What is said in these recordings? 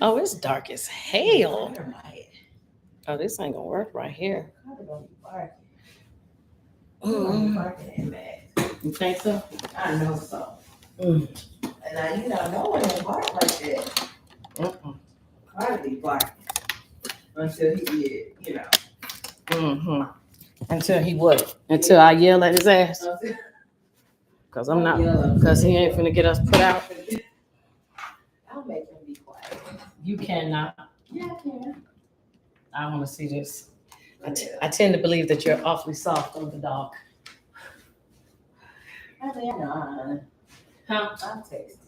Oh, it's dark as hell. Oh, this ain't gonna work right here. You think so? I know so. Mm. And now no one will bark like that. Hardly bark until he did, Mm-hmm. Until he what? Until I yell at his ass. Cause I'm not. Cause he ain't finna get us put out. I'll make him be quiet. You cannot. Yeah, I can. I want to see this. I tend to believe that you're awfully soft on the dog. I mean, I know. Huh? I'll text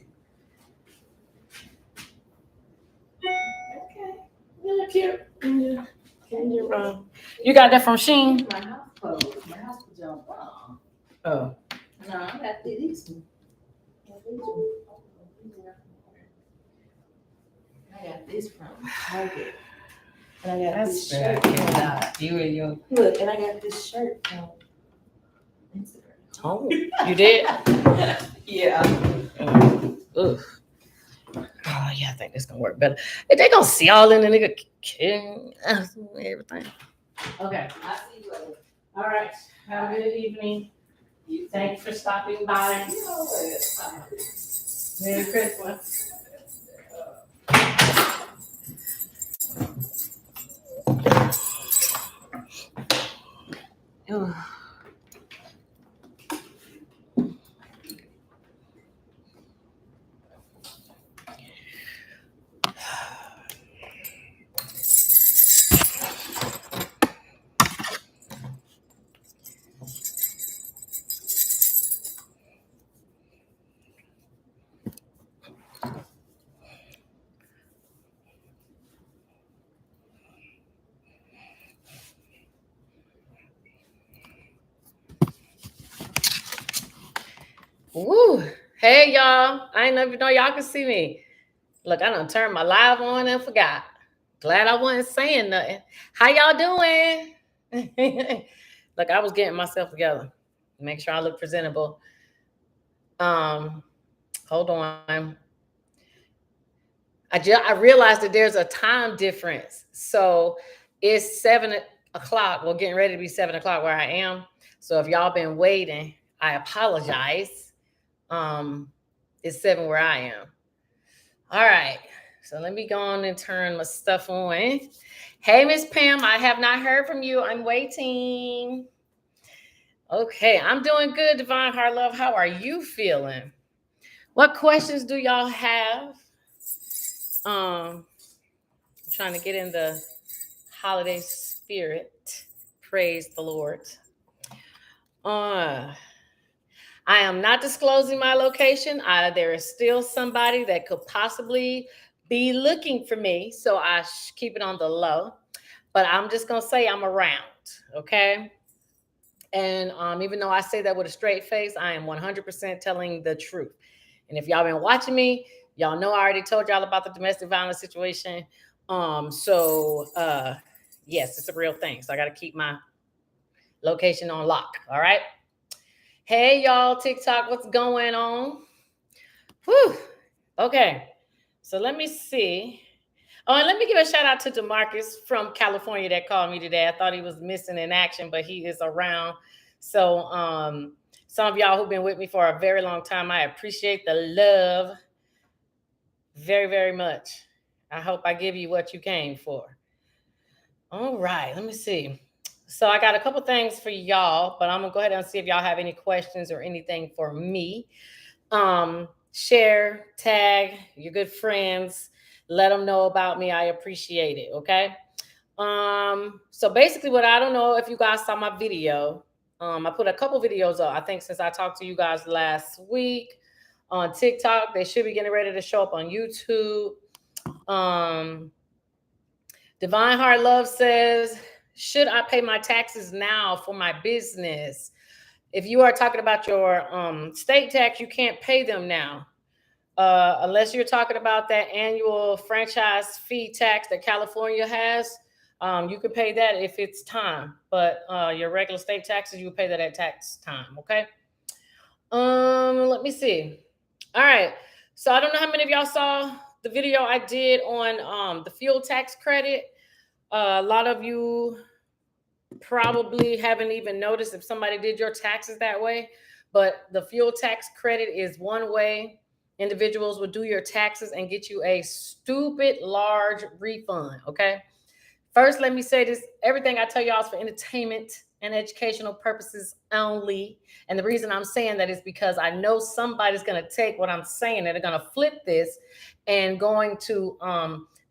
you. Okay. Yeah, cute. Yeah. You got that from Sheen? My house clothes. My house pajamas. Oh. No, I got these. I got this from Target. And I got That's this shirt. You and your. Look, and I got this shirt from Instagram. Oh, you did? Yeah. Ugh. Oh yeah, I think this gonna work better. If they gonna see all in the nigga everything. Okay. I'll see you later. All right. Have a good evening. Thanks for stopping by. Merry Christmas. Ugh. Woo! Hey y'all! I ain't even know y'all can see me. Look, I done turned my live on and forgot. Glad I wasn't saying nothing. How y'all doing? Look, I was getting myself together. Make sure I look presentable. Hold on. I realized that there's a time difference. So it's 7 o'clock. Well, getting ready to be 7 o'clock where I am. So if y'all been waiting, I apologize. It's 7 where I am. All right. So let me go on and turn my stuff on. Hey, Miss Pam, I have not heard from you. I'm waiting. Okay, I'm doing good, Divine Heart Love. How are you feeling? What questions do y'all have? I'm trying to get in the holiday spirit. Praise the Lord. I am not disclosing my location. There is still somebody that could possibly be looking for me, so I keep it on the low. But I'm just gonna say I'm around, okay? And even though I say that with a straight face, I am 100% telling the truth. And if y'all been watching me, y'all know I already told y'all about the domestic violence situation. Yes, it's a real thing. So I got to keep my location on lock. All right. Hey, y'all, TikTok, what's going on? Whew. Okay. So let me see. Oh, and let me give a shout out to DeMarcus from California that called me today. I thought he was missing in action, but he is around. So some of y'all who've been with me for a very long time, I appreciate the love very, very much. I hope I give you what you came for. All right, let me see. So I got a couple things for y'all, but I'm gonna go ahead and see if y'all have any questions or anything for me. Share, tag your good friends, let them know about me. I appreciate it. Okay. So basically, what I don't know if you guys saw my video. I put a couple videos up. I think since I talked to you guys last week on TikTok, they should be getting ready to show up on YouTube. Divine Heart Love says, should I pay my taxes now for my business? If you are talking about your state tax, you can't pay them now. Unless you're talking about that annual franchise fee tax that California has, you could pay that if it's time. But your regular state taxes, you would pay that at tax time. Okay. Let me see. All right. So I don't know how many of y'all saw the video I did on the fuel tax credit. A lot of you probably haven't even noticed if somebody did your taxes that way, but the fuel tax credit is one way individuals would do your taxes and get you a stupid large refund. Okay. First, let me say this: everything I tell y'all is for entertainment and educational purposes only. And the reason I'm saying that is because I know somebody's going to take what I'm saying and they're going to flip this and going to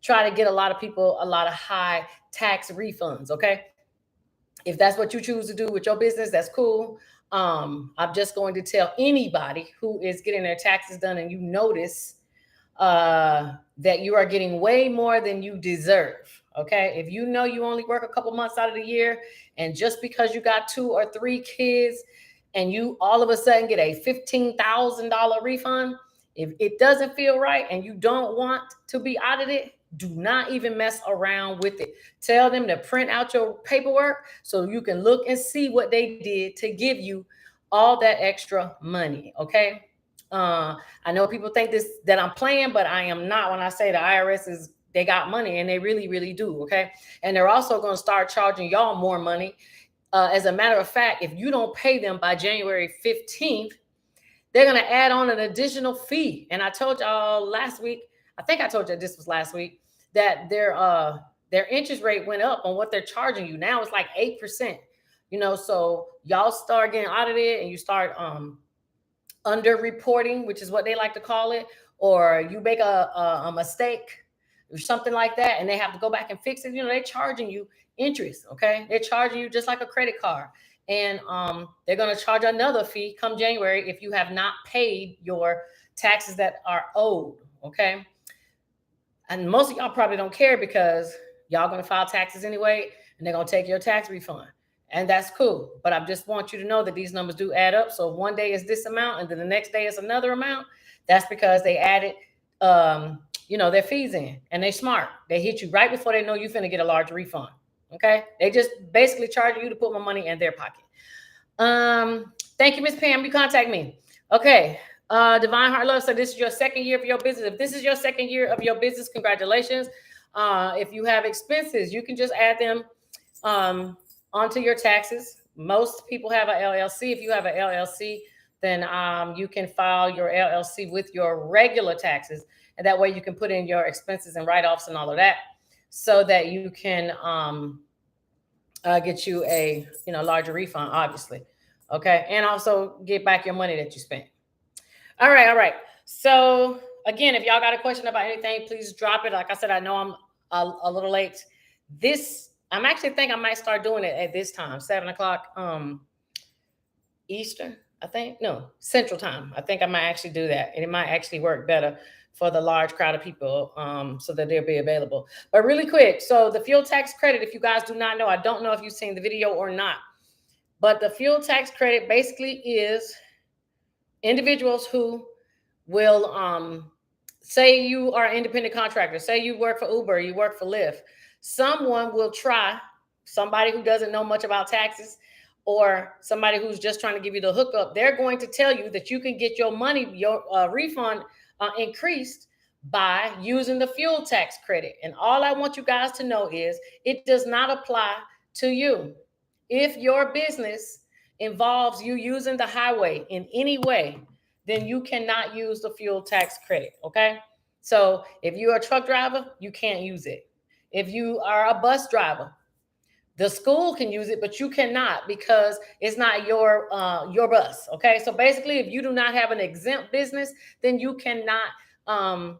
try to get a lot of people a lot of high tax refunds. Okay. If that's what you choose to do with your business, that's cool. I'm just going to tell anybody who is getting their taxes done and you notice that you are getting way more than you deserve. Okay. If you know you only work a couple months out of the year, and just because you got 2 or 3 kids and you all of a sudden get a $15,000 refund, if it doesn't feel right and you don't want to be audited, do not even mess around with it. Tell them to print out your paperwork so you can look and see what they did to give you all that extra money. Okay. I know people think this that I'm playing, but I am not when I say the IRS is they got money, and they really, really do. Okay. And they're also going to start charging y'all more money. As a matter of fact, if you don't pay them by January 15th, they're going to add on an additional fee. And I told y'all last week, I think I told you this was last week, that their interest rate went up on what they're charging you. Now it's like 8%. So y'all start getting audited and you start under reporting, which is what they like to call it, or you make a mistake or something like that, and they have to go back and fix it. They're charging you interest. Okay. They're charging you just like a credit card. And they're going to charge another fee come January if you have not paid your taxes that are owed. Okay. And most of y'all probably don't care because y'all going to file taxes anyway, and they're going to take your tax refund. And that's cool. But I just want you to know that these numbers do add up. So one day is this amount, and then the next day is another amount. That's because they added, their fees in, and they're smart. They hit you right before they know you're finna get a large refund. Okay. They just basically charge you to put more money in their pocket. Thank you, Miss Pam. You contact me. Okay. Divine Heart Love. So this is your second year of your business. If this is your second year of your business, congratulations. If you have expenses, you can just add them onto your taxes. Most people have an LLC. If you have an LLC, then you can file your LLC with your regular taxes, and that way you can put in your expenses and write-offs and all of that, so that you can get you a larger refund, obviously. Okay, and also get back your money that you spent. All right. So again, if y'all got a question about anything, please drop it. Like I said, I know I'm a little late. I'm actually think I might start doing it at this time, 7:00 Eastern. I think Central Time. I think I might actually do that, and it might actually work better for the large crowd of people, so that they'll be available. But really quick, so the fuel tax credit, if you guys do not know, I don't know if you've seen the video or not, but the fuel tax credit basically is individuals who will say you are an independent contractor, say you work for Uber, you work for Lyft. Someone will try, somebody who doesn't know much about taxes, or somebody who's just trying to give you the hookup, they're going to tell you that you can get your money, your refund increased by using the fuel tax credit. And all I want you guys to know is it does not apply to you. If your business involves you using the highway in any way, then you cannot use the fuel tax credit. Okay. So if you're a truck driver, you can't use it. If you are a bus driver, the school can use it, but you cannot, because it's not your bus. Okay. So basically, if you do not have an exempt business, then you cannot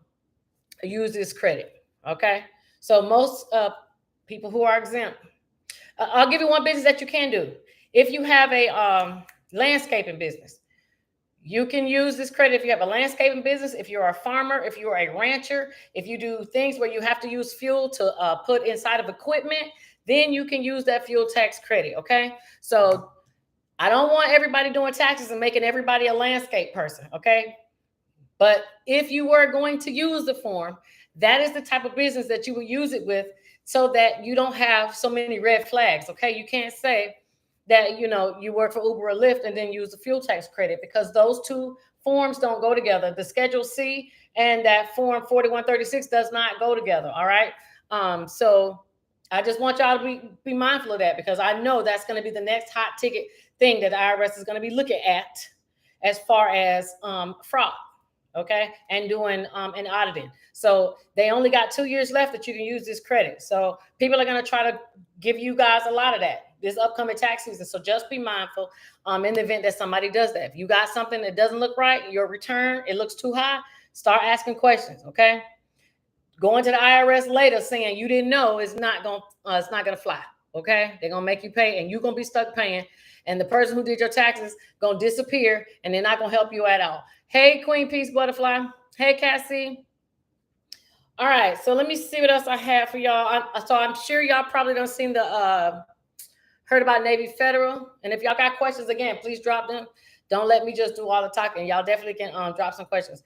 use this credit. Okay. So most people who are exempt, I'll give you one business that you can do. If you have a landscaping business, you can use this credit if you have a landscaping business, if you're a farmer, if you're a rancher, if you do things where you have to use fuel to put inside of equipment, then you can use that fuel tax credit. Okay. So I don't want everybody doing taxes and making everybody a landscape person. Okay. But if you were going to use the form, that is the type of business that you would use it with, so that you don't have so many red flags. Okay. You can't say that, you work for Uber or Lyft and then use the fuel tax credit, because those two forms don't go together. The Schedule C and that form 4136 does not go together. All right. So I just want y'all to be mindful of that, because I know that's going to be the next hot ticket thing that the IRS is going to be looking at as far as fraud. Okay. And doing an auditing. So they only got 2 years left that you can use this credit. So people are going to try to give you guys a lot of that this upcoming tax season. So just be mindful in the event that somebody does that. If you got something that doesn't look right, your return, it looks too high, start asking questions. Okay. Going to the IRS later saying you didn't know is not gonna fly. Okay, they're gonna make you pay, and you're gonna be stuck paying. And the person who did your taxes gonna disappear, and they're not gonna help you at all. Hey, Queen Peace Butterfly. Hey, Cassie. All right, so let me see what else I have for y'all. So I'm sure y'all probably don't seen the heard about Navy Federal. And if y'all got questions, again, please drop them. Don't let me just do all the talking. Y'all definitely can drop some questions.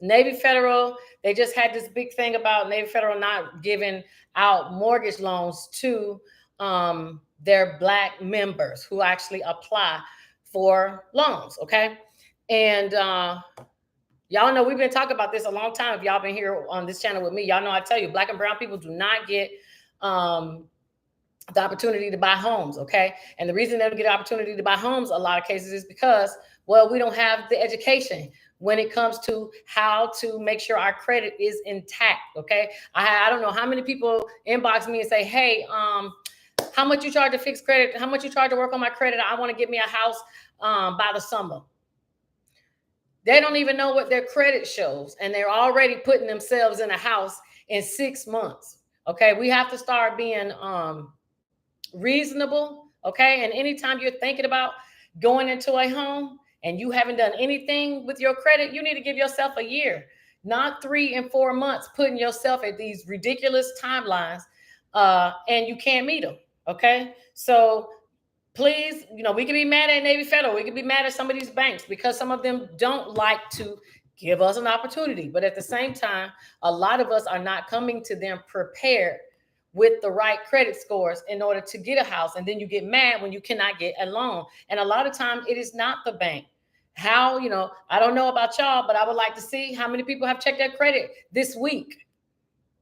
Navy Federal, they just had this big thing about Navy Federal not giving out mortgage loans to their Black members who actually apply for loans. Okay. And y'all know we've been talking about this a long time. If y'all been here on this channel with me, y'all know I tell you, Black and brown people do not get the opportunity to buy homes. Okay. And the reason they don't get the opportunity to buy homes a lot of cases is because, well, we don't have the education when it comes to how to make sure our credit is intact. Okay. I don't know how many people inbox me and say, hey, how much you charge to fix credit? How much you charge to work on my credit? I want to get me a house by the summer. They don't even know what their credit shows, and they're already putting themselves in a house in 6 months. Okay. We have to start being reasonable. Okay. And anytime you're thinking about going into a home and you haven't done anything with your credit, you need to give yourself a year, not 3 and 4 months, putting yourself at these ridiculous timelines and you can't meet them. Okay. So please, we can be mad at Navy Federal. We can be mad at some of these banks because some of them don't like to give us an opportunity. But at the same time, a lot of us are not coming to them prepared with the right credit scores in order to get a house. And then you get mad when you cannot get a loan. And a lot of times it is not the bank. How, I don't know about y'all, but I would like to see how many people have checked their credit this week.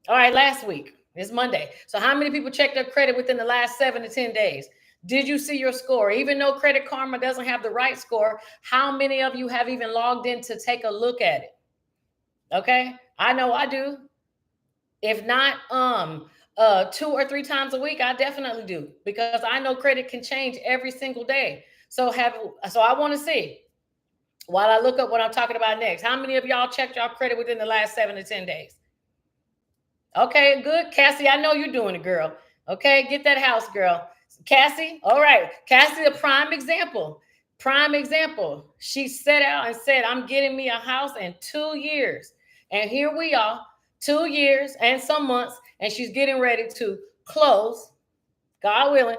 All right, last week. It's Monday. So how many people checked their credit within the last 7 to 10 days? Did you see your score? Even though Credit Karma doesn't have the right score, how many of you have even logged in to take a look at it? Okay, I know I do. If not 2 or 3 times a week, I definitely do, because I know credit can change every single day. So I want to see, while I look up what I'm talking about next, how many of y'all checked your credit within the last 7 to 10 days? Okay, good. Cassie, I know you're doing it, girl. Okay, get that house, girl. Cassie, all right. Cassie, a prime example. Prime example. She set out and said, I'm getting me a house in 2 years. And here we are, 2 years and some months, and she's getting ready to close, God willing,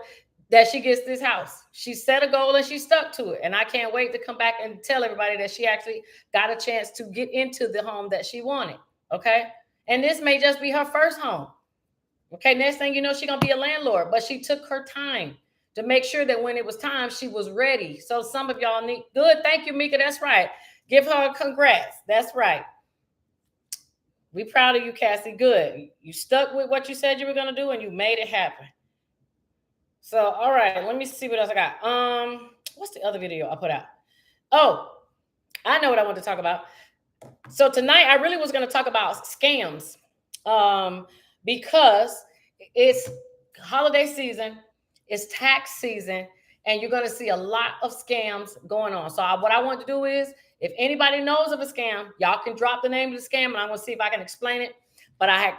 that she gets this house. She set a goal and she stuck to it. And I can't wait to come back and tell everybody that she actually got a chance to get into the home that she wanted. Okay. And this may just be her first home. Okay. Next thing you know, she's going to be a landlord, but she took her time to make sure that when it was time, she was ready. So some of y'all need good. Thank you, Mika. That's right. Give her a congrats. That's right. We proud of you, Cassie. Good. You stuck with what you said you were going to do and you made it happen. So, all right, let me see what else I got. What's the other video I put out? Oh, I know what I want to talk about. So tonight I really was going to talk about scams because it's holiday season, it's tax season, and you're going to see a lot of scams going on. So what I want to do is, if anybody knows of a scam, y'all can drop the name of the scam, and I'm going to see if I can explain it. But I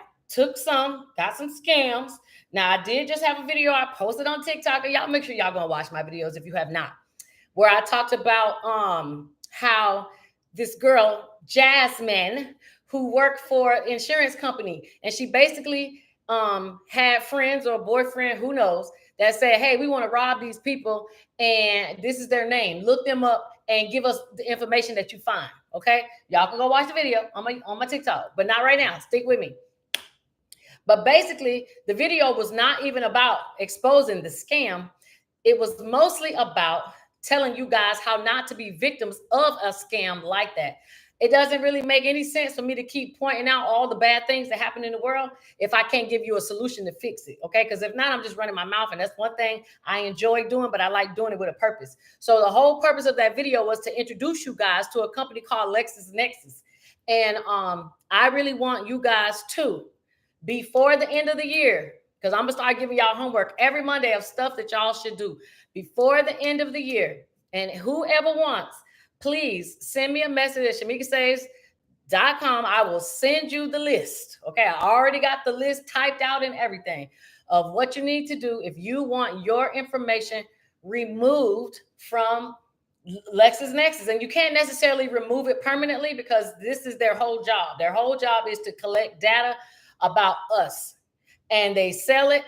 got some scams. Now, I did just have a video I posted on TikTok, and y'all make sure y'all go watch my videos if you have not, where I talked about how this girl, Jasmine, who worked for an insurance company, and she basically had friends or a boyfriend, who knows, that said, hey, we want to rob these people, and this is their name. Look them up and give us the information that you find. Okay, y'all can go watch the video on my TikTok, but not right now. Stick with me. But basically, the video was not even about exposing the scam. It was mostly about telling you guys how not to be victims of a scam like that. it doesn't really make any sense for me to keep pointing out all the bad things that happen in the world if I can't give you a solution to fix it. Okay. Because if not, I'm just running my mouth. And that's one thing I enjoy doing, but I like doing it with a purpose. So the whole purpose of that video was to introduce you guys to a company called LexisNexis. And I really want you guys to, before the end of the year, because I'm going to start giving y'all homework every Monday of stuff that y'all should do before the end of the year. And whoever wants, please send me a message at shamikasaves.com. I will send you the list. Okay. I already got the list typed out and everything of what you need to do if you want your information removed from LexisNexis. And you can't necessarily remove it permanently because this is their whole job. Their whole job is to collect data about us, and they sell it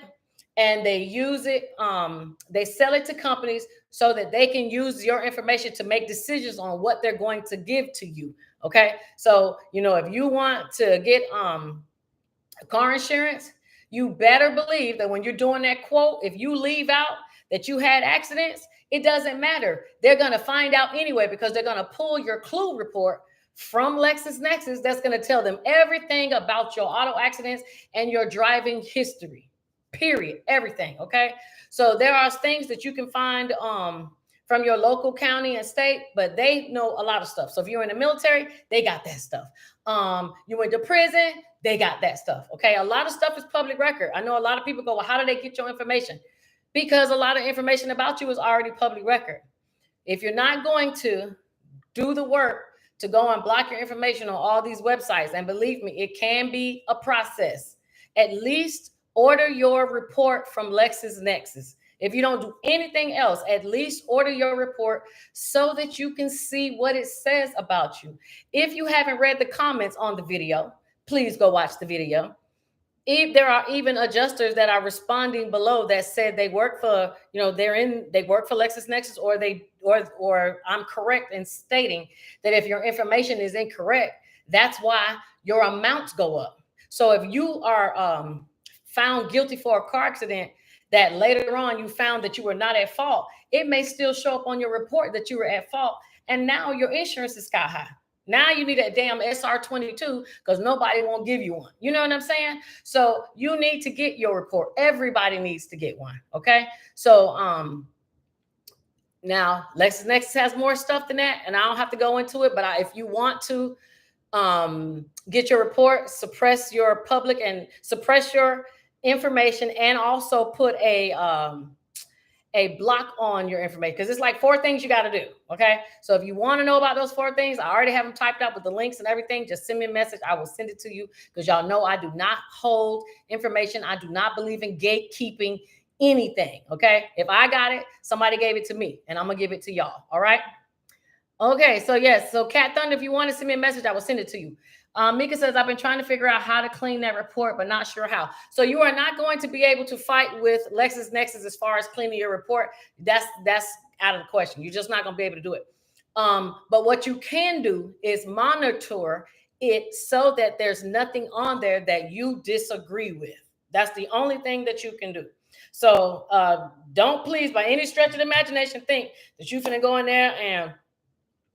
and they use it. They sell it to companies so that they can use your information to make decisions on what they're going to give to you. Okay. So, if you want to get car insurance, you better believe that when you're doing that quote, if you leave out that you had accidents, it doesn't matter. They're going to find out anyway, because they're going to pull your clue report from LexisNexis. That's going to tell them everything about your auto accidents and your driving history, period, everything. Okay. So there are things that you can find from your local county and state, but they know a lot of stuff. So if you're in the military, they got that stuff. You went to prison, they got that stuff. Okay. A lot of stuff is public record. I know a lot of people go, well, how do they get your information? Because a lot of information about you is already public record. If you're not going to do the work to go and block your information on all these websites, and believe me, it can be a process, at least order your report from LexisNexis. If you don't do anything else, at least order your report so that you can see what it says about you. If you haven't read the comments on the video, please go watch the video. If there are even adjusters that are responding below that said they work for, they work for LexisNexis, or I'm correct in stating that if your information is incorrect, that's why your amounts go up. So if you are found guilty for a car accident that later on you found that you were not at fault, it may still show up on your report that you were at fault. And now your insurance is sky high. Now you need a damn SR22 because nobody won't give you one. You know what I'm saying? So you need to get your report. Everybody needs to get one. Okay. So now LexisNexis has more stuff than that, and I don't have to go into it. But if you want to get your report, suppress your public and suppress your information, and also put a block on your information, because it's like 4 things you got to do. Okay. So if you want to know about those 4 things, I already have them typed out with the links and everything. Just send me a message. I will send it to you, because y'all know I do not hold information. I do not believe in gatekeeping anything. Okay. If I got it, somebody gave it to me, and I'm going to give it to y'all. All right. Okay. So yes. So Cat Thunder, if you want to send me a message, I will send it to you. Mika says, I've been trying to figure out how to clean that report, but not sure how. So you are not going to be able to fight with LexisNexis as far as cleaning your report. That's out of the question. You're just not going to be able to do it. But what you can do is monitor it so that there's nothing on there that you disagree with. That's the only thing that you can do. So don't please, by any stretch of the imagination, think that you're going to go in there and,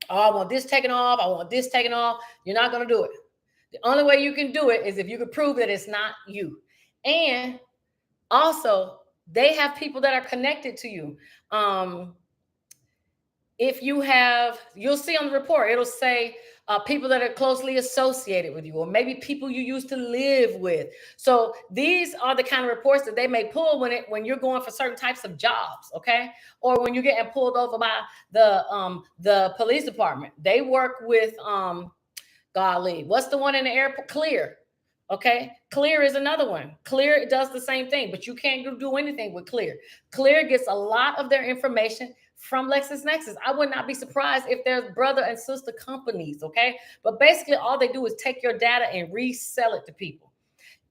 oh, I want this taken off, I want this taken off. You're not going to do it. The only way you can do it is if you can prove that it's not you. And also, they have people that are connected to you. If you have, you'll see on the report, it'll say people that are closely associated with you, or maybe people you used to live with. So these are the kind of reports that they may pull when you're going for certain types of jobs, okay? Or when you're getting pulled over by the police department. They work with golly, what's the one in the airport? Clear. Okay. Clear is another one. Clear does the same thing, but you can't do anything with Clear. Clear gets a lot of their information from LexisNexis. I would not be surprised if there's brother and sister companies. Okay. But basically all they do is take your data and resell it to people.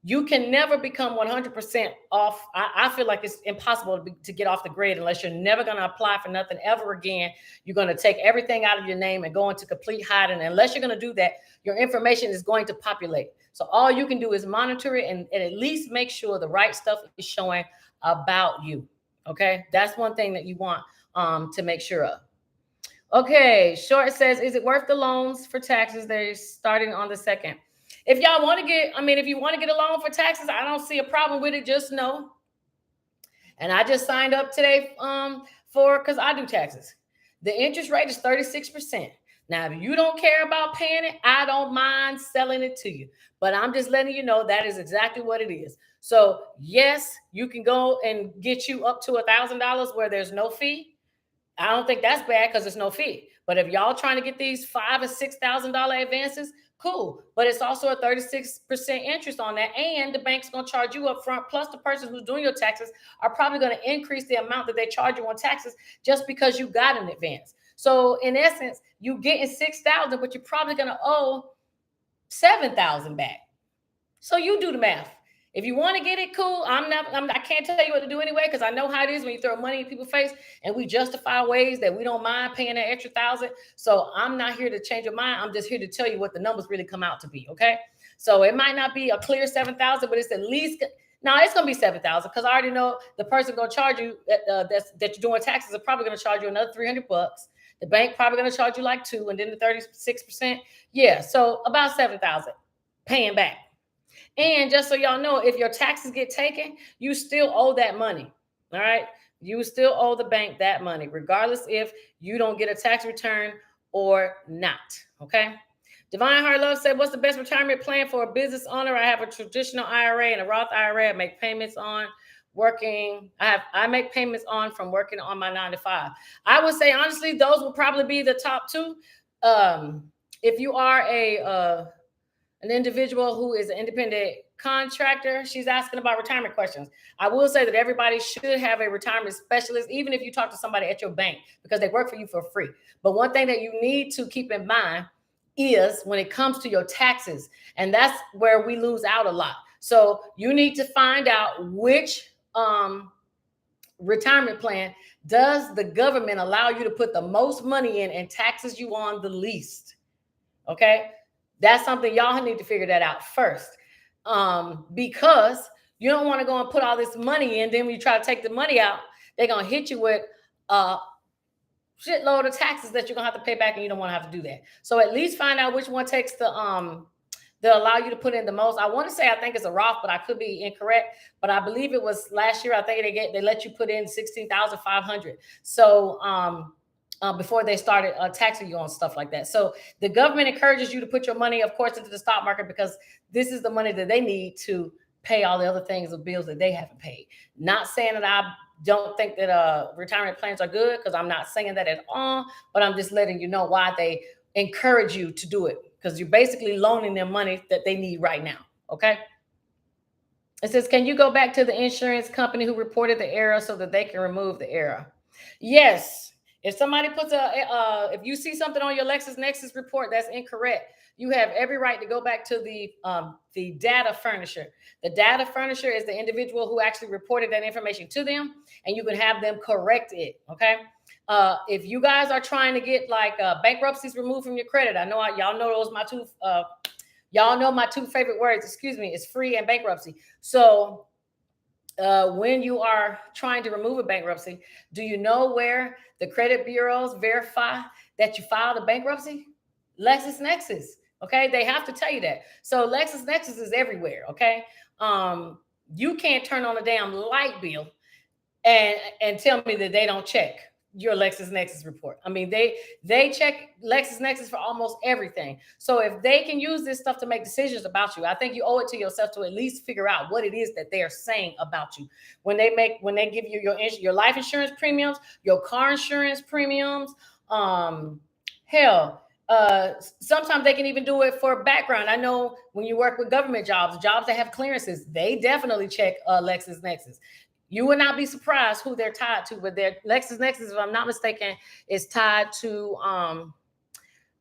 You can never become 100% off. I feel like it's impossible to get off the grid unless you're never going to apply for nothing ever again. You're going to take everything out of your name and go into complete hiding. And unless you're going to do that, your information is going to populate. So all you can do is monitor it and at least make sure the right stuff is showing about you. Okay. That's one thing that you want to make sure of. Okay, Short says, is it worth the loans for taxes? They're starting on the 2nd. If y'all want to get, if you want to get a loan for taxes, I don't see a problem with it. Just know. And I just signed up today because I do taxes. The interest rate is 36%. Now, if you don't care about paying it, I don't mind selling it to you. But I'm just letting you know that is exactly what it is. So, yes, you can go and get you up to $1,000 where there's no fee. I don't think that's bad because there's no fee. But if y'all trying to get these $5,000 or $6,000 advances, cool. But it's also a 36% interest on that, and the bank's gonna charge you up front. Plus, the person who's doing your taxes are probably gonna increase the amount that they charge you on taxes just because you got an advance. So in essence, you getting $6,000, but you're probably gonna owe $7,000 back. So you do the math. If you want to get it, cool. I can't tell you what to do anyway, because I know how it is when you throw money in people's face, and we justify ways that we don't mind paying that extra $1,000. So I'm not here to change your mind. I'm just here to tell you what the numbers really come out to be. Okay. So it might not be a clear 7,000, but it's at least, now it's going to be 7,000, because I already know the person going to charge you that you're doing taxes are probably going to charge you another $300. The bank probably going to charge you like $2,000, and then the 36%. Yeah. So about 7,000 paying back. And just so y'all know, if your taxes get taken, you still owe that money. All right. You still owe the bank that money, regardless if you don't get a tax return or not. Okay. Divine Heart Love said, what's the best retirement plan for a business owner? I have a traditional IRA and a Roth IRA. I make payments on working. I make payments on from working on my 9 to 5. I would say, honestly, those will probably be the top two. If you are an individual who is an independent contractor, she's asking about retirement questions. I will say that everybody should have a retirement specialist, even if you talk to somebody at your bank, because they work for you for free. But one thing that you need to keep in mind is when it comes to your taxes, and that's where we lose out a lot. So you need to find out which retirement plan does the government allow you to put the most money in and taxes you on the least. Okay. That's something y'all need to figure that out first, because you don't want to go and put all this money in. Then when you try to take the money out, they're going to hit you with a shitload of taxes that you're going to have to pay back, and you don't want to have to do that. So at least find out which one takes they'll allow you to put in the most. I want to say, I think it's a Roth, but I could be incorrect. But I believe it was last year. I think they let you put in $16,500. So before they started taxing you on stuff like that. So the government encourages you to put your money, of course, into the stock market, because this is the money that they need to pay all the other things of bills that they haven't paid. Not saying that I don't think that retirement plans are good, because I'm not saying that at all, but I'm just letting you know why they encourage you to do it, because you're basically loaning them money that they need right now. Okay. It says, can you go back to the insurance company who reported the error so that they can remove the error? Yes. If somebody puts if you see something on your LexisNexis report that's incorrect, you have every right to go back to the data furnisher. The data furnisher is the individual who actually reported that information to them, and you can have them correct it. Okay. If you guys are trying to get like bankruptcies removed from your credit, I know y'all know those my two. Y'all know my two favorite words. Excuse me, is free and bankruptcy. So when you are trying to remove a bankruptcy, do you know where the credit bureaus verify that you filed a bankruptcy? LexisNexis. Okay, they have to tell you that. So LexisNexis is everywhere. Okay, you can't turn on a damn light bill and tell me that they don't check your LexisNexis report. I mean, they check LexisNexis for almost everything. So if they can use this stuff to make decisions about you, I think you owe it to yourself to at least figure out what it is that they are saying about you. When they give you your life insurance premiums, your car insurance premiums, sometimes they can even do it for background. I know when you work with government jobs that have clearances, they definitely check LexisNexis. You would not be surprised who they're tied to, but their LexisNexis, if I'm not mistaken, is tied to I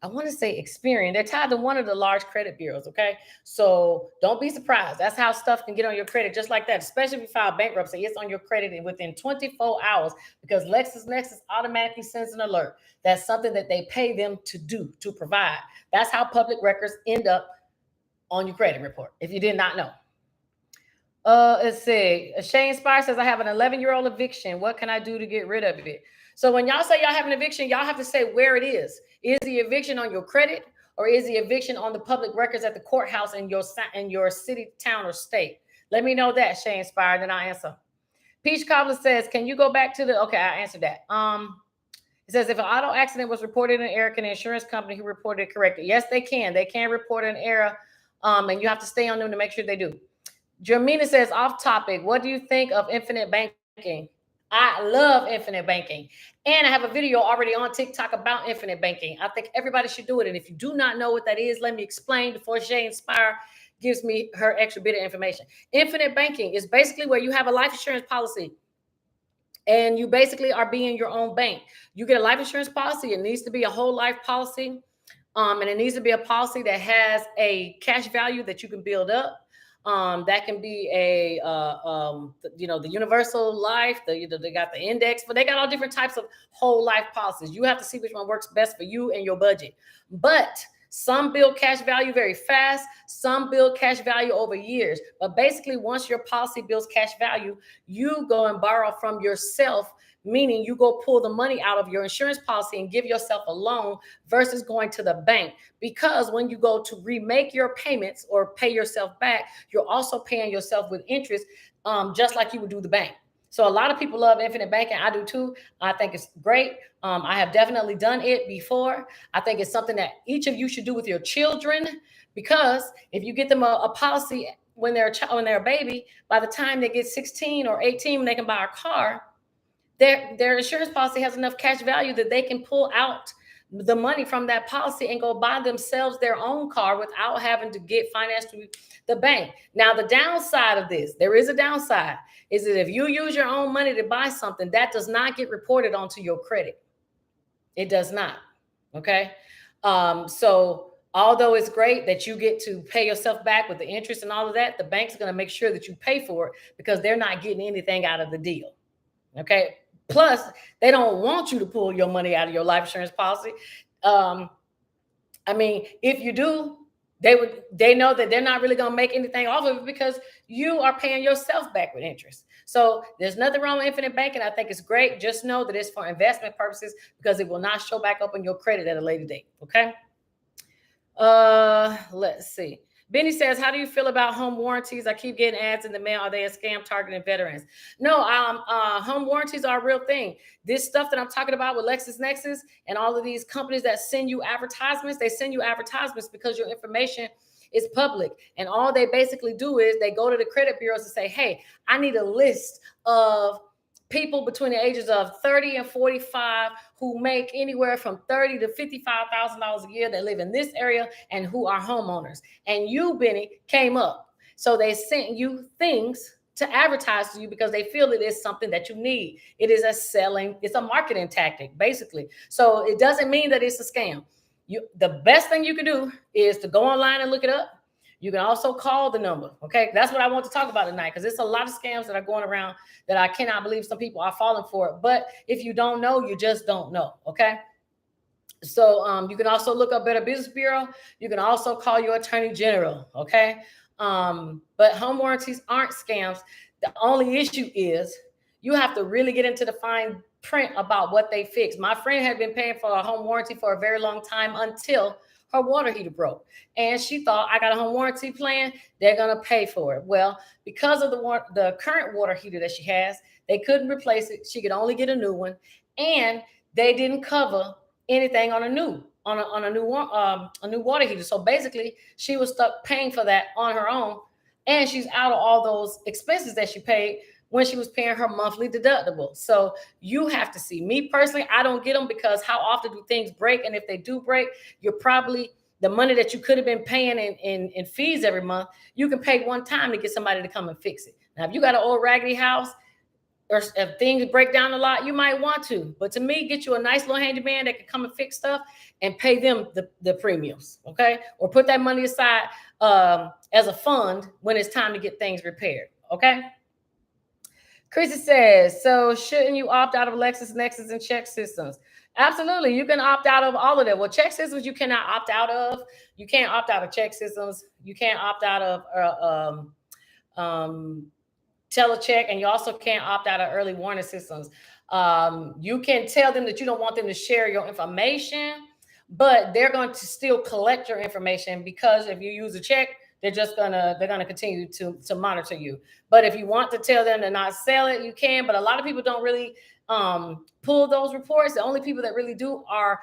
want to say Experian. They're tied to one of the large credit bureaus. Okay, so don't be surprised. That's how stuff can get on your credit, just like that. Especially if you file bankruptcy, it's on your credit within 24 hours, because LexisNexis automatically sends an alert. That's something that they pay them to provide. That's how public records end up on your credit report, if you did not know. Let's see. Shane Spire says, I have an 11-year-old eviction. What can I do to get rid of it? So when y'all say y'all have an eviction, y'all have to say where it is. Is the eviction on your credit, or is the eviction on the public records at the courthouse in your city, town, or state? Let me know that, Shane Spire, then I'll answer. Peach Cobbler says, can you go back to the, okay, I answered that. It says, if an auto accident was reported in error, can the insurance company who reported it correct it? Yes, they can. They can report an error, and you have to stay on them to make sure they do. Jermina says, off topic, what do you think of infinite banking? I love infinite banking. And I have a video already on TikTok about infinite banking. I think everybody should do it. And if you do not know what that is, let me explain before Shay Inspire gives me her extra bit of information. Infinite banking is basically where you have a life insurance policy and you basically are being your own bank. You get a life insurance policy. It needs to be a whole life policy. And it needs to be a policy that has a cash value that you can build up. That can be the universal life. They got the index, but they got all different types of whole life policies. You have to see which one works best for you and your budget. But some build cash value very fast. Some build cash value over years. But basically, once your policy builds cash value, you go and borrow from yourself, meaning you go pull the money out of your insurance policy and give yourself a loan versus going to the bank. Because when you go to remake your payments or pay yourself back, you're also paying yourself with interest, just like you would do the bank. So a lot of people love infinite banking. I do too. I think it's great. I have definitely done it before. I think it's something that each of you should do with your children, because if you get them a policy when they're a baby, by the time they get 16 or 18, when they can buy a car, their insurance policy has enough cash value that they can pull out the money from that policy and go buy themselves their own car without having to get financed through the bank. Now, the downside of this, there is a downside, is that if you use your own money to buy something, that does not get reported onto your credit. It does not. Okay. So although it's great that you get to pay yourself back with the interest and all of that, the bank's going to make sure that you pay for it because they're not getting anything out of the deal. Okay. Plus, they don't want you to pull your money out of your life insurance policy. If you do, they know that they're not really going to make anything off of it because you are paying yourself back with interest. So there's nothing wrong with infinite banking. I think it's great. Just know that it's for investment purposes because it will not show back up on your credit at a later date. Okay. Let's see. Benny says, how do you feel about home warranties? I keep getting ads in the mail. Are they a scam targeting veterans? No, home warranties are a real thing. This stuff that I'm talking about with LexisNexis and all of these companies that send you advertisements, they send you advertisements because your information is public. And all they basically do is they go to the credit bureaus and say, hey, I need a list of people between the ages of 30 and 45 who make anywhere from $30,000 to $55,000 a year that live in this area and who are homeowners. And you, Benny, came up. So they sent you things to advertise to you because they feel it is something that you need. It is it's a marketing tactic, basically. So it doesn't mean that it's a scam. The best thing you can do is to go online and look it up. You can also call the number. Okay. That's what I want to talk about tonight, because there's a lot of scams that are going around that I cannot believe some people are falling for it. But if you don't know, you just don't know. Okay. So you can also look up Better Business Bureau. You can also call your attorney general. Okay. But home warranties aren't scams. The only issue is you have to really get into the fine print about what they fix. My friend had been paying for a home warranty for a very long time until her water heater broke. And she thought, I got a home warranty plan, they're going to pay for it. Well, because of the current water heater that she has, they couldn't replace it. She could only get a new one. And they didn't cover anything on a new water heater. So basically, she was stuck paying for that on her own. And she's out of all those expenses that she paid when she was paying her monthly deductible. So you have to see. Me personally, I don't get them because how often do things break? And if they do break, you're probably the money that you could have been paying in fees every month, you can pay one time to get somebody to come and fix it. Now, if you got an old raggedy house or if things break down a lot, you might want to. But to me, get you a nice little handyman that can come and fix stuff and pay them the premiums, okay? Or put that money aside as a fund when it's time to get things repaired, okay? Chrissy says, so shouldn't you opt out of LexisNexis and check systems? Absolutely. You can opt out of all of that. Well, check systems, you cannot opt out of. You can't opt out of check systems. You can't opt out of telecheck, and you also can't opt out of early warning systems. You can tell them that you don't want them to share your information, but they're going to still collect your information, because if you use a check, they're gonna continue to monitor you. But if you want to tell them to not sell it, you can. But a lot of people don't really pull those reports. The only people that really do are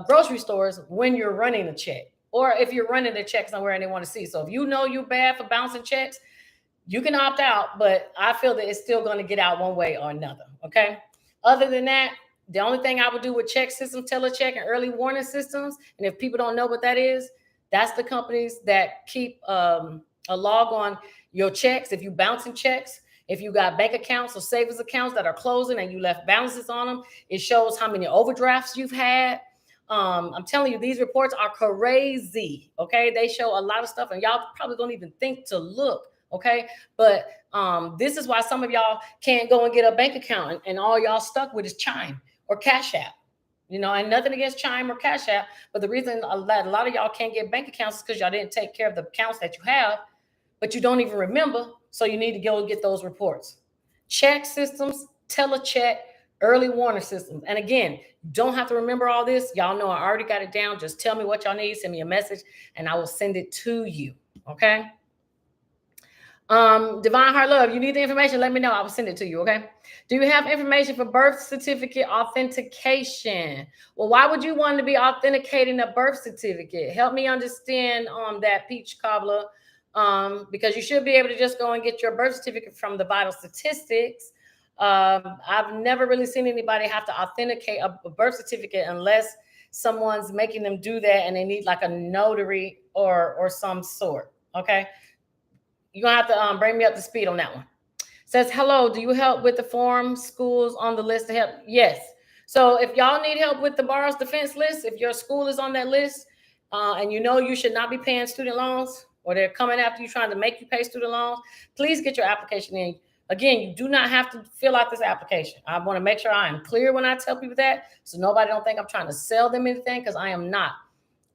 grocery stores when you're running a check, or if you're running a check somewhere and they want to see. So if you know you're bad for bouncing checks, you can opt out, but I feel that it's still going to get out one way or another. Okay. Other than that, the only thing I would do with check systems, telecheck, and early warning systems, and if people don't know what that is, that's the companies that keep a log on your checks. If you bouncing checks, if you got bank accounts or savings accounts that are closing and you left balances on them, it shows how many overdrafts you've had. I'm telling you, these reports are crazy. Okay. They show a lot of stuff, and y'all probably don't even think to look. Okay. But this is why some of y'all can't go and get a bank account, and all y'all stuck with is Chime or Cash App. And nothing against Chime or Cash App, but the reason a lot of y'all can't get bank accounts is because y'all didn't take care of the accounts that you have, but you don't even remember. So you need to go and get those reports. Check systems, telecheck, early warning systems. And again, you don't have to remember all this. Y'all know I already got it down. Just tell me what y'all need. Send me a message and I will send it to you. Okay. Divine Heart Love, you need the information, let me know. I will send it to you. Okay. Do you have information for birth certificate authentication? Well, why would you want to be authenticating a birth certificate? Help me understand that, Peach Cobbler. Because you should be able to just go and get your birth certificate from the vital statistics. I've never really seen anybody have to authenticate a birth certificate unless someone's making them do that and they need like a notary or some sort. Okay. You're gonna have to bring me up to speed on that one. Says, hello, do you help with the forum schools on the list to help? Yes. So if y'all need help with the borrower's defense list, if your school is on that list and you should not be paying student loans, or they're coming after you trying to make you pay student loans, please get your application in. Again, you do not have to fill out this application. I want to make sure I am clear when I tell people that, so nobody don't think I'm trying to sell them anything, because I am not.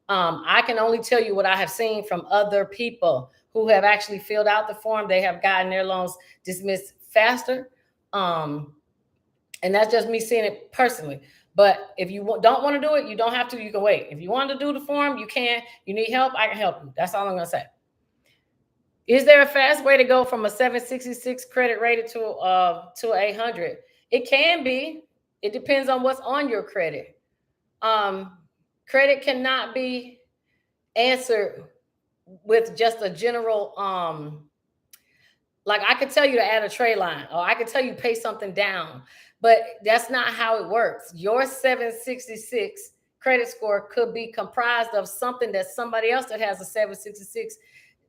I can only tell you what I have seen from other people who have actually filled out the form. They have gotten their loans dismissed faster. And that's just me seeing it personally. But if you don't want to do it, you don't have to. You can wait. If you want to do the form, you can. You need help, I can help you. That's all I'm going to say. Is there a fast way to go from a 766 credit rated to 800? It can be. It depends on what's on your credit. Credit cannot be answered with just a general, like I could tell you to add a trade line, or I could tell you pay something down, but that's not how it works. Your 766 credit score could be comprised of something that somebody else that has a 766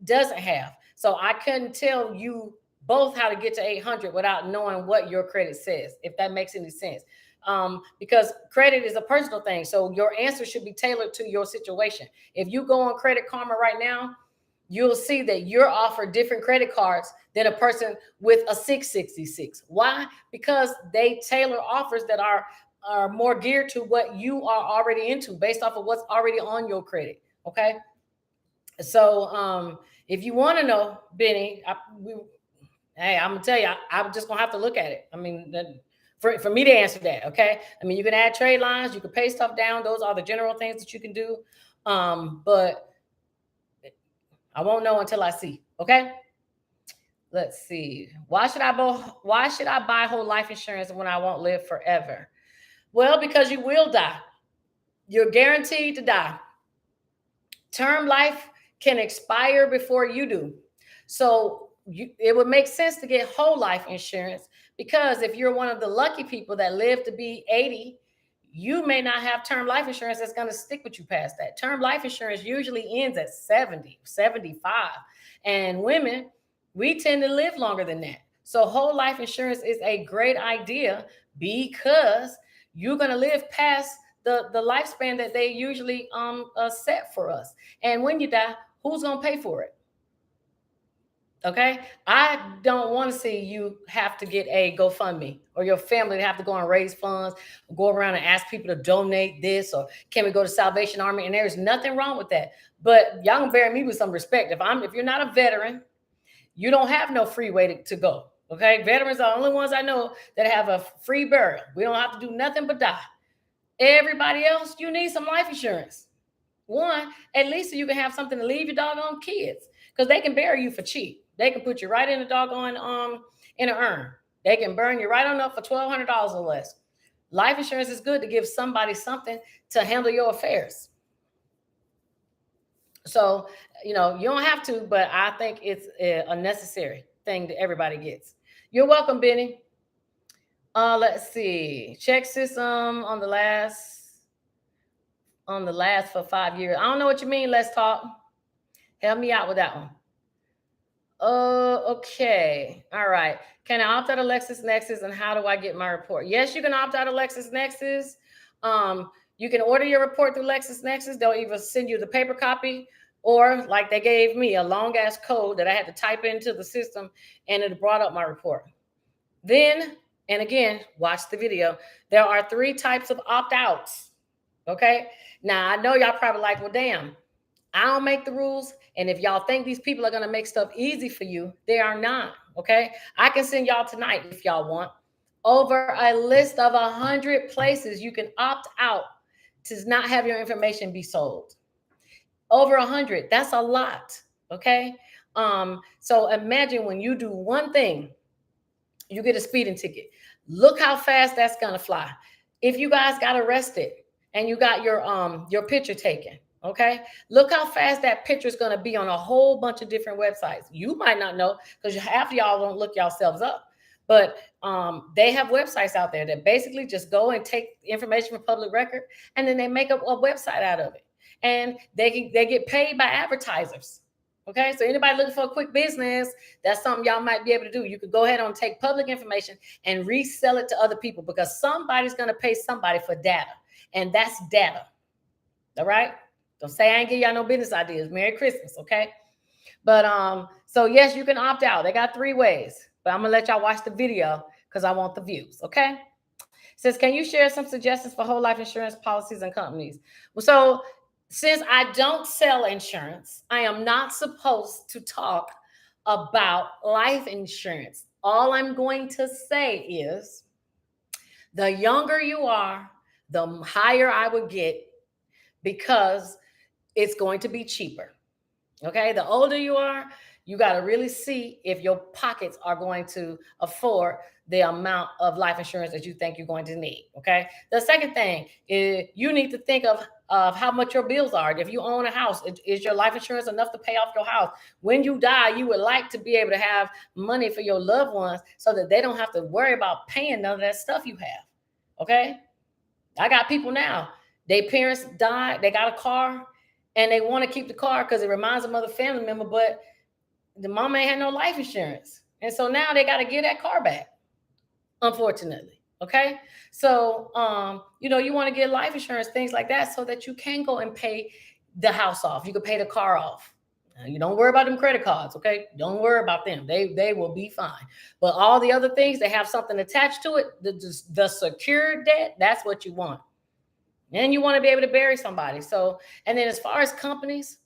doesn't have. So I couldn't tell you both how to get to 800 without knowing what your credit says, if that makes any sense. Because credit is a personal thing. So your answer should be tailored to your situation. If you go on Credit Karma right now, you'll see that you're offered different credit cards than a person with a 666. Why? Because they tailor offers that are more geared to what you are already into based off of what's already on your credit. Okay. So if you want to know, Benny, hey, I'm gonna tell you, I'm just gonna have to look at it. I mean, for me to answer that, okay? I mean, you can add trade lines, you can pay stuff down. Those are the general things that you can do. But I won't know until I see. Okay. Let's see. Why should I buy whole life insurance when I won't live forever? Well, because you will die. You're guaranteed to die. Term life can expire before you do. So it would make sense to get whole life insurance, because if you're one of the lucky people that live to be 80, you may not have term life insurance that's going to stick with you past that. Term life insurance usually ends at 70, 75. And women, we tend to live longer than that. So whole life insurance is a great idea because you're going to live past the lifespan that they usually set for us. And when you die, who's going to pay for it? Okay. I don't want to see you have to get a GoFundMe, or your family to have to go and raise funds, go around and ask people to donate this, or can we go to Salvation Army? And there's nothing wrong with that. But y'all can bear me with some respect. If you're not a veteran, You don't have no free way to go. Okay, veterans are the only ones I know that have a free burial. We don't have to do nothing but die. Everybody else, you need some life insurance. One, at least so you can have something to leave your doggone kids, because they can bury you for cheap. They can put you right in the doggone in an urn. They can burn you right on up for $1,200 or less. Life insurance is good to give somebody something to handle your affairs. So, you don't have to, but I think it's a necessary thing that everybody gets. You're welcome, Benny. Let's see. Check system on the last for 5 years. I don't know what you mean. Let's talk. Help me out with that one. Okay. All right. Can I opt out of LexisNexis, and how do I get my report? Yes, you can opt out of LexisNexis. You can order your report through LexisNexis. They'll either send you the paper copy, or like they gave me a long ass code that I had to type into the system, and it brought up my report. Then, and again, watch the video. There are 3 types of opt-outs. Okay. Now I know y'all probably like, well, damn, I don't make the rules. And if y'all think these people are going to make stuff easy for you, they are not. Okay. I can send y'all tonight, if y'all want, over a list of 100 places you can opt out to not have your information be sold. Over 100. That's a lot. Okay. So imagine when you do one thing, you get a speeding ticket. Look how fast that's going to fly. If you guys got arrested and you got your picture taken, okay, look how fast that picture is going to be on a whole bunch of different websites. You might not know, because half of y'all don't look yourselves up, but they have websites out there that basically just go and take information from public record, and then they make a website out of it, and they get paid by advertisers. Okay, so anybody looking for a quick business, that's something y'all might be able to do. You could go ahead and take public information and resell it to other people, because somebody's going to pay somebody for data, and that's data. All right, don't say I ain't give y'all no business ideas. Merry Christmas. Okay, but so yes, you can opt out. They got 3 ways, but I'm gonna let y'all watch the video because I want the views. Okay, it says, can you share some suggestions for whole life insurance policies and companies? Well, so since I don't sell insurance, I am not supposed to talk about life insurance. All I'm going to say is, the younger you are, the higher I would get, because it's going to be cheaper. Okay, the older you are, you got to really see if your pockets are going to afford the amount of life insurance that you think you're going to need. Okay, the second thing is, you need to think of how much your bills are. If you own a house, is your life insurance enough to pay off your house? When you die, you would like to be able to have money for your loved ones, so that they don't have to worry about paying none of that stuff you have. Okay, I got people now, their parents died, they got a car, and they want to keep the car because it reminds them of the family member, but the mama ain't had no life insurance. And so now they got to get that car back, unfortunately. Okay. So, you want to get life insurance, things like that, so that you can go and pay the house off. You can pay the car off. You don't worry about them credit cards. Okay. Don't worry about them. They will be fine. But all the other things, they have something attached to it. The secure debt, that's what you want. And you want to be able to bury somebody. So, and then as far as companies,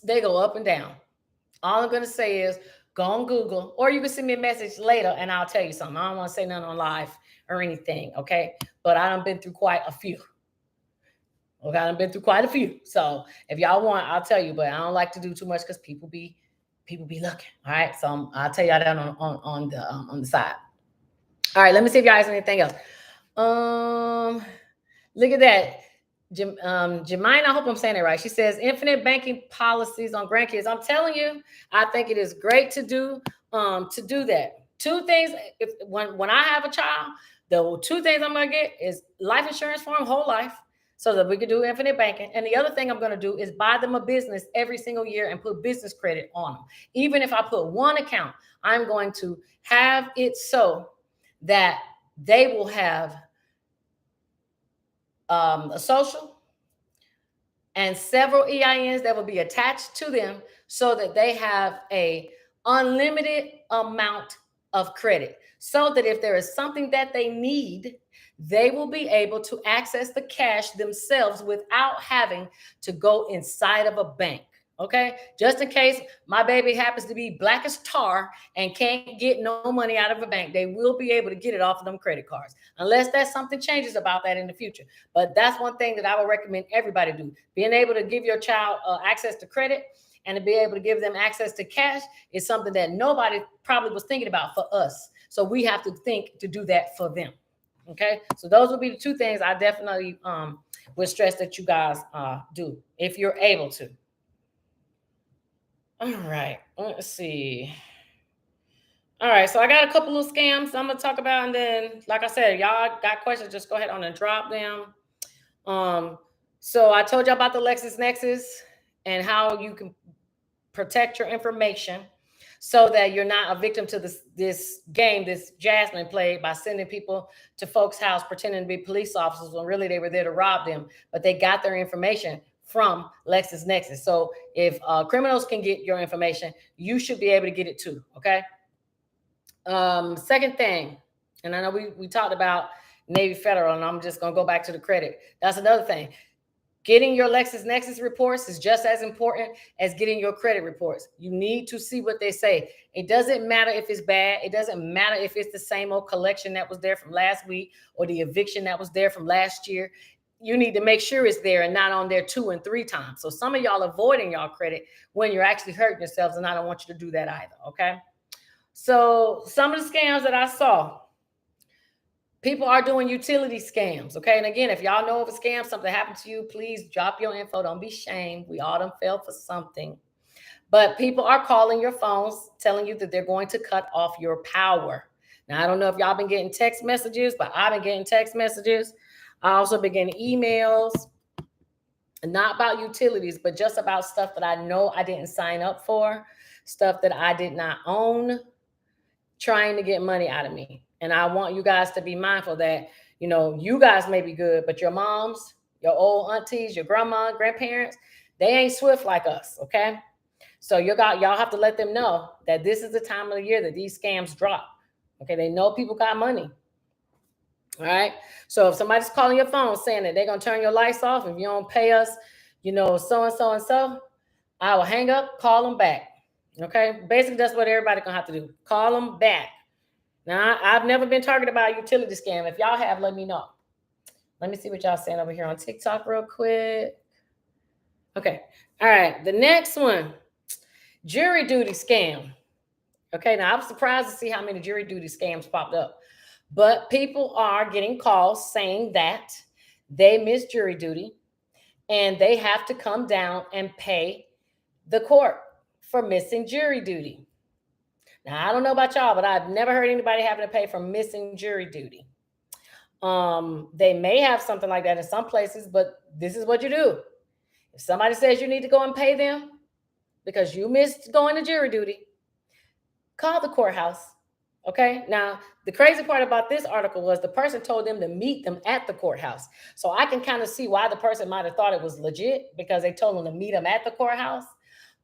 they go up and down. All I'm going to say is, go on Google, or you can send me a message later and I'll tell you something. I don't want to say nothing on live or anything. Okay. But I done been through quite a few. Okay. I done been through quite a few. So if y'all want, I'll tell you, but I don't like to do too much because people be looking. All right. So I'll tell y'all that on the side. All right. Let me see if y'all have anything else. Look at that. Jemina, I hope I'm saying it right. She says, infinite banking policies on grandkids. I'm telling you, I think it is great to do that. 2 things. When I have a child, the 2 things I'm going to get is life insurance for them whole life, so that we can do infinite banking. And the other thing I'm going to do is buy them a business every single year and put business credit on them. Even if I put 1 account, I'm going to have it so that they will have a social and several EINs that will be attached to them, so that they have a unlimited amount of credit, so that if there is something that they need, they will be able to access the cash themselves without having to go inside of a bank. Okay, just in case my baby happens to be black as tar and can't get no money out of a bank, they will be able to get it off of them credit cards, unless there's something changes about that in the future. But that's one thing that I would recommend everybody do: being able to give your child access to credit and to be able to give them access to cash is something that nobody probably was thinking about for us. So we have to think to do that for them. Okay, so those would be the two things I definitely would stress that you guys do if you're able to. All right, let's see. All right, so I got a couple of scams I'm gonna talk about, and then, like I said, y'all got questions, just go ahead on and drop them. Um, so I told y'all about the LexisNexis and how you can protect your information so that you're not a victim to this game this Jasmine played by sending people to folks' house pretending to be police officers when really they were there to rob them, but they got their information from LexisNexis. So if criminals can get your information, you should be able to get it too. Okay. Second thing, and I know we talked about Navy Federal, and I'm just gonna go back to the credit. That's another thing. Getting your LexisNexis reports is just as important as getting your credit reports. You need to see what they say. It doesn't matter if it's bad. It doesn't matter if it's the same old collection that was there from last week or the eviction that was there from last year. You need to make sure it's there and not on there 2 and 3 times. So some of y'all avoiding y'all credit when you're actually hurting yourselves, and I don't want you to do that either, okay? So some of the scams that I saw, people are doing utility scams. Okay. And again, if y'all know of a scam, something happened to you, please drop your info. Don't be shamed. We all done fell for something. But people are calling your phones, telling you that they're going to cut off your power. Now, I don't know if y'all been getting text messages, but I've been getting text messages. I also been getting emails, not about utilities, but just about stuff that I know I didn't sign up for, stuff that I did not own, trying to get money out of me. And I want you guys to be mindful that, you guys may be good, but your moms, your old aunties, your grandma, grandparents, they ain't swift like us. Okay. So y'all have to let them know that this is the time of the year that these scams drop. Okay. They know people got money. All right. So if somebody's calling your phone saying that they're going to turn your lights off if you don't pay us, so and so and so, I will hang up, call them back. Okay. Basically, that's what everybody going to have to do. Call them back. Now, I've never been targeted by a utility scam. If y'all have, let me know. Let me see what y'all saying over here on TikTok real quick. Okay. All right. The next one, jury duty scam. Okay. Now, I was surprised to see how many jury duty scams popped up. But people are getting calls saying that they miss jury duty and they have to come down and pay the court for missing jury duty. Now, I don't know about y'all, but I've never heard anybody having to pay for missing jury duty. They may have something like that in some places, but this is what you do. If somebody says you need to go and pay them because you missed going to jury duty, call the courthouse. Okay. Now, the crazy part about this article was the person told them to meet them at the courthouse. So I can kind of see why the person might have thought it was legit because they told them to meet them at the courthouse.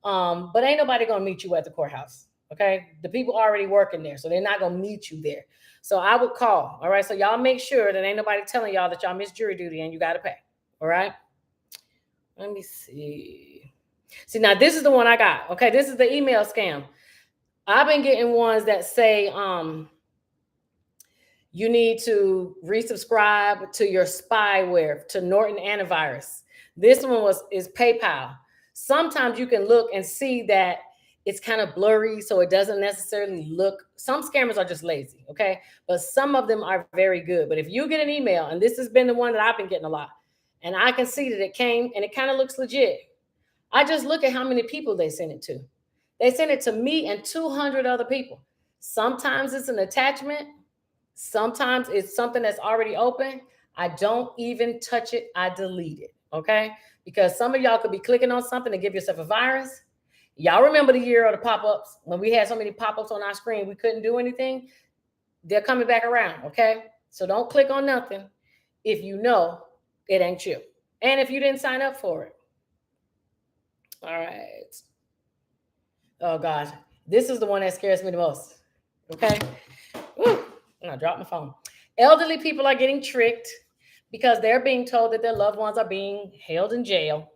But ain't nobody going to meet you at the courthouse. Okay. The people already working there, so they're not going to meet you there. So I would call. All right. So y'all make sure that ain't nobody telling y'all that y'all miss jury duty and you got to pay. All right. Let me see. See, now this is the one I got. Okay. This is the email scam. I've been getting ones that say you need to resubscribe to your spyware, to Norton Antivirus. This one is PayPal. Sometimes you can look and see that it's kind of blurry, so it doesn't necessarily look. Some scammers are just lazy, okay? But some of them are very good. But if you get an email, and this has been the one that I've been getting a lot, and I can see that it came and it kind of looks legit, I just look at how many people they send it to. They send it to me and 200 other people. Sometimes it's an attachment. Sometimes it's something that's already open. I don't even touch it. I delete it, okay? Because some of y'all could be clicking on something to give yourself a virus. Y'all remember the year of the pop-ups when we had so many pop-ups on our screen we couldn't do anything? They're coming back around, okay? So don't click on nothing if you know it ain't you. And if you didn't sign up for it. All right. Oh, gosh. This is the one that scares me the most, okay? Woo. I dropped my phone. Elderly people are getting tricked because they're being told that their loved ones are being held in jail.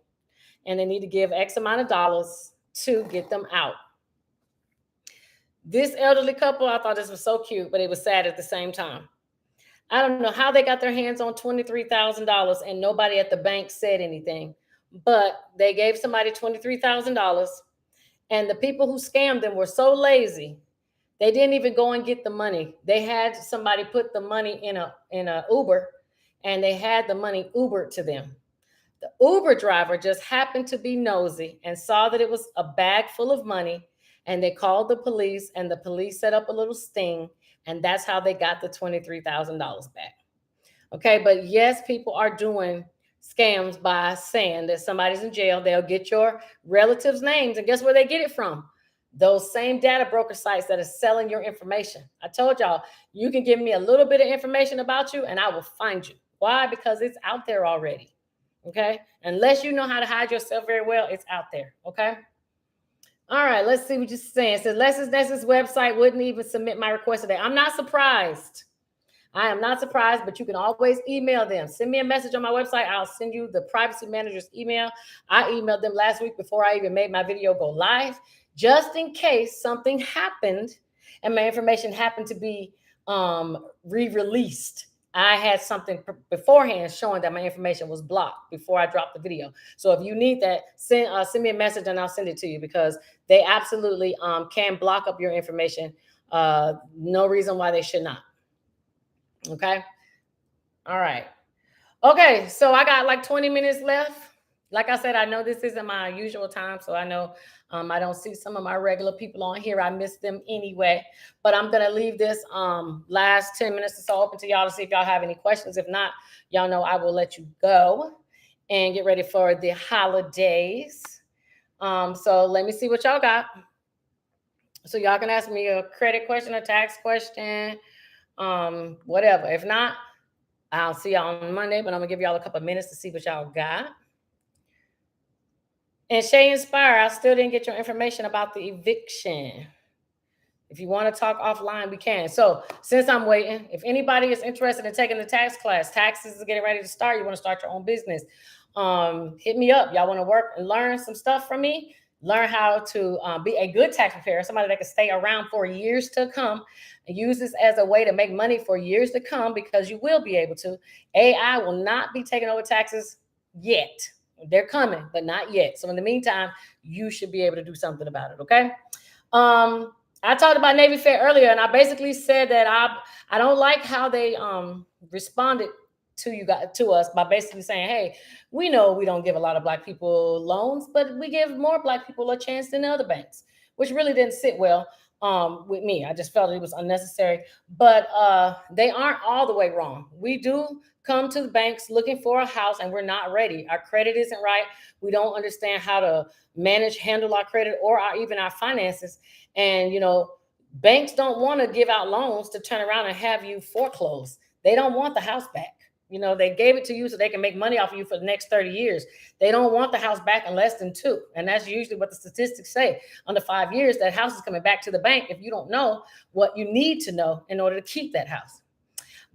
and they need to give X amount of dollars to get them out. This elderly couple, I thought this was so cute, but it was sad at the same time. I don't know how they got their hands on $23,000 and nobody at the bank said anything, but they gave somebody $23,000, and the people who scammed them were so lazy. They didn't even go and get the money. They had somebody put the money in a Uber, and they had the money Ubered to them. The Uber driver just happened to be nosy and saw that it was a bag full of money, and they called the police, and the police set up a little sting, and that's how they got the $23,000 back. Okay, but yes, people are doing scams by saying that somebody's in jail. They'll get your relatives' names, and guess where they get it from? Those same data broker sites that are selling your information. I told y'all, you can give me a little bit of information about you, and I will find you. Why? Because it's out there already. Okay, unless you know how to hide yourself very well, it's out there. Okay. All right, let's see what you're saying. It says Lessons website wouldn't even submit my request today. I'm not surprised. I am not surprised, but you can always email them. Send me a message on my website. I'll send you the privacy manager's email. I emailed them last week before I even made my video go live, just in case something happened and my information happened to be re-released. I had something beforehand showing that my information was blocked before I dropped the video. So if you need that, send me a message and I'll send it to you, because they absolutely can block up your information. No reason why they should not. Okay. All right. Okay. So I got like 20 minutes left. Like I said, I know this isn't my usual time. So I know I don't see some of my regular people on here. I miss them anyway. But I'm going to leave this last 10 minutes or so open to y'all to see if y'all have any questions. If not, y'all know I will let you go and get ready for the holidays. So let me see what y'all got. So y'all can ask me a credit question, a tax question, whatever. If not, I'll see y'all on Monday, but I'm gonna give y'all a couple of minutes to see what y'all got. And Shay Inspire, I still didn't get your information about the eviction. If you want to talk offline, we can. So since I'm waiting, if anybody is interested in taking the tax class, taxes is getting ready to start, you want to start your own business, hit me up. Y'all want to work and learn some stuff from me? Learn how to be a good tax preparer, somebody that can stay around for years to come, and use this as a way to make money for years to come, because you will be able to. AI will not be taking over taxes yet. They're coming, but not yet. So in the meantime, you should be able to do something about it. Okay. I talked about Navy Fair earlier, and I basically said that I don't like how they responded to us by basically saying, hey, we know we don't give a lot of Black people loans, but we give more Black people a chance than the other banks, which really didn't sit well with me. I just felt it was unnecessary, but they aren't all the way wrong. We do come to the banks looking for a house, and we're not ready. Our credit isn't right. We don't understand how to handle our credit or even our finances. And, banks don't want to give out loans to turn around and have you foreclose. They don't want the house back. They gave it to you so they can make money off of you for the next 30 years. They don't want the house back in less than 2. And that's usually what the statistics say. Under 5 years, that house is coming back to the bank if you don't know what you need to know in order to keep that house.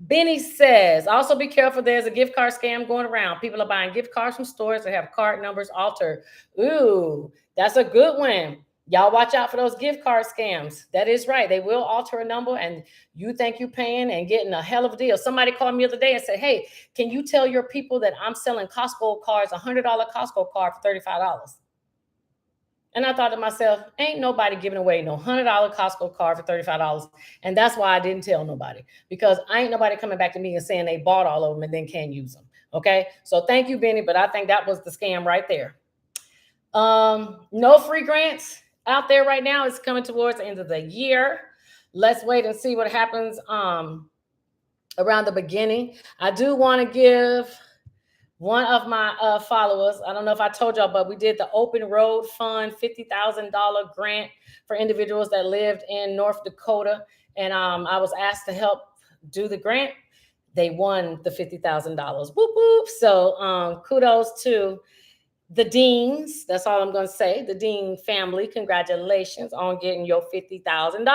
Benny says, also be careful. There's a gift card scam going around. People are buying gift cards from stores that have card numbers altered. Ooh, that's a good one. Y'all watch out for those gift card scams. That is right. They will alter a number, and you think you're paying and getting a hell of a deal. Somebody called me the other day and said, hey, can you tell your people that I'm selling Costco cards, $100 Costco card for $35? And I thought to myself, ain't nobody giving away no $100 Costco card for $35. And that's why I didn't tell nobody, because I ain't nobody coming back to me and saying they bought all of them and then can't use them. Okay. So thank you, Benny. But I think that was the scam right there. No free grants out there right now. It's coming towards the end of the year. Let's wait and see what happens around the beginning. I do want to give one of my followers, I don't know if I told y'all, but we did the Open Road Fund $50,000 grant for individuals that lived in North Dakota. And I was asked to help do the grant. They won the $50,000. Whoop, whoop. So kudos to the Deans. That's all I'm going to say. The Dean family, congratulations on getting your $50,000. And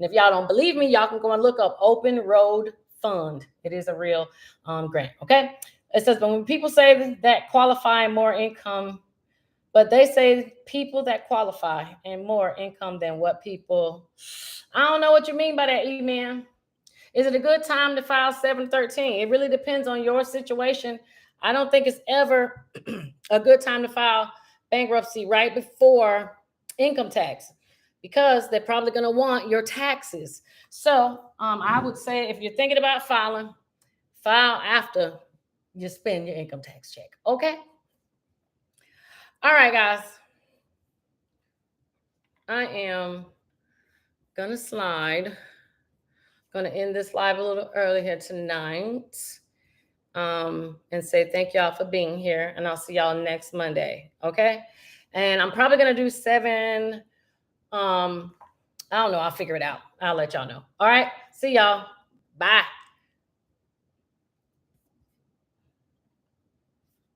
if y'all don't believe me, y'all can go and look up Open Road Fund. It is a real grant. Okay. It says, but when people say that qualifying more income But they say people that qualify and more income than what people. I don't know what you mean by that, E-Man. Is it a good time to file 713? It really depends on your situation. I don't think it's ever a good time to file bankruptcy right before income tax, because they're probably going to want your taxes. So I would say if you're thinking about filing, file after you spend your income tax check. Okay? All right, guys. I am going to slide. Going to end this live a little early here tonight. And say thank y'all for being here. And I'll see y'all next Monday. Okay? And I'm probably going to do 7. I don't know. I'll figure it out. I'll let y'all know. All right. See y'all. Bye.